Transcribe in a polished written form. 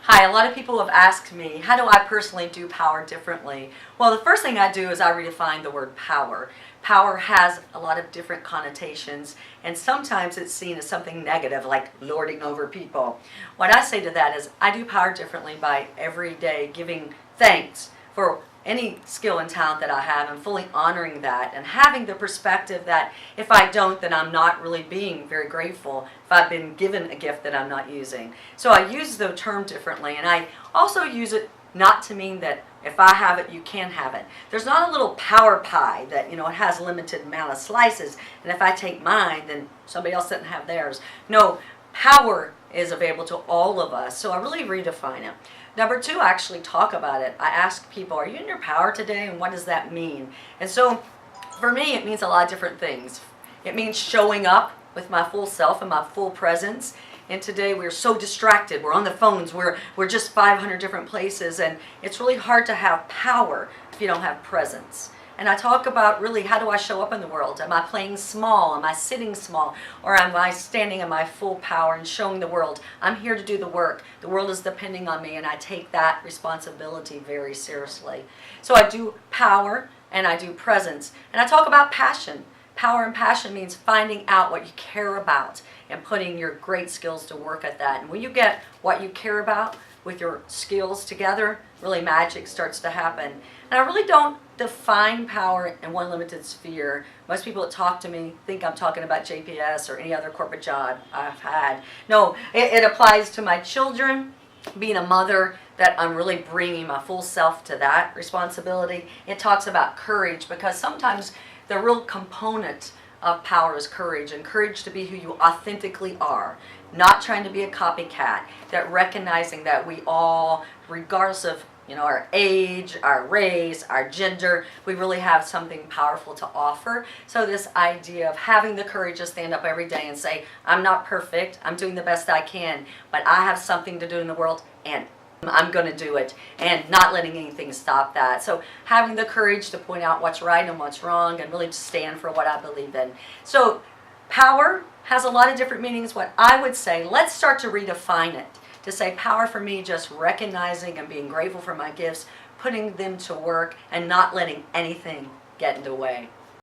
Hi, a lot of people have asked me, how do I personally do power differently? Well, the first thing I do is I redefine the word power. Power has a lot of different connotations, and sometimes it's seen as something negative, like lording over people. What I say to that is I do power differently by every day giving thanks for any skill and talent that I have and fully honoring that and having the perspective that if I don't, then I'm not really being very grateful if I've been given a gift that I'm not using. So I use the term differently, and I also use it not to mean that if I have it, you can have it. There's not a little power pie that, it has a limited amount of slices, and if I take mine, then somebody else doesn't have theirs. No, power is available to all of us, so I really redefine it. Number two, I actually talk about it. I ask people, are you in your power today, and what does that mean? And so for me, it means a lot of different things. It means showing up with my full self and my full presence. And today we're so distracted. We're on the phones. We're just 500 different places, and it's really hard to have power if you don't have presence. And I talk about really how do I show up in the world? Am I playing small? Am I sitting small? Or am I standing in my full power and showing the world I'm here to do the work? The world is depending on me, and I take that responsibility very seriously. So I do power and I do presence. And I talk about passion. Power and passion means finding out what you care about and putting your great skills to work at that. And when you get what you care about with your skills together, really magic starts to happen. And I really don't define power in one limited sphere. Most people that talk to me think I'm talking about JPS or any other corporate job I've had. No, it applies to my children, being a mother, that I'm really bringing my full self to that responsibility. It talks about courage, because sometimes the real component of power is courage, and courage to be who you authentically are, not trying to be a copycat, that recognizing that we all, regardless of our age, our race, our gender, we really have something powerful to offer. So this idea of having the courage to stand up every day and say, I'm not perfect, I'm doing the best I can, but I have something to do in the world, and I'm going to do it, and not letting anything stop that. So having the courage to point out what's right and what's wrong, and really to stand for what I believe in. So power has a lot of different meanings. What I would say, let's start to redefine it. To say power for me, just recognizing and being grateful for my gifts, putting them to work, and not letting anything get in the way.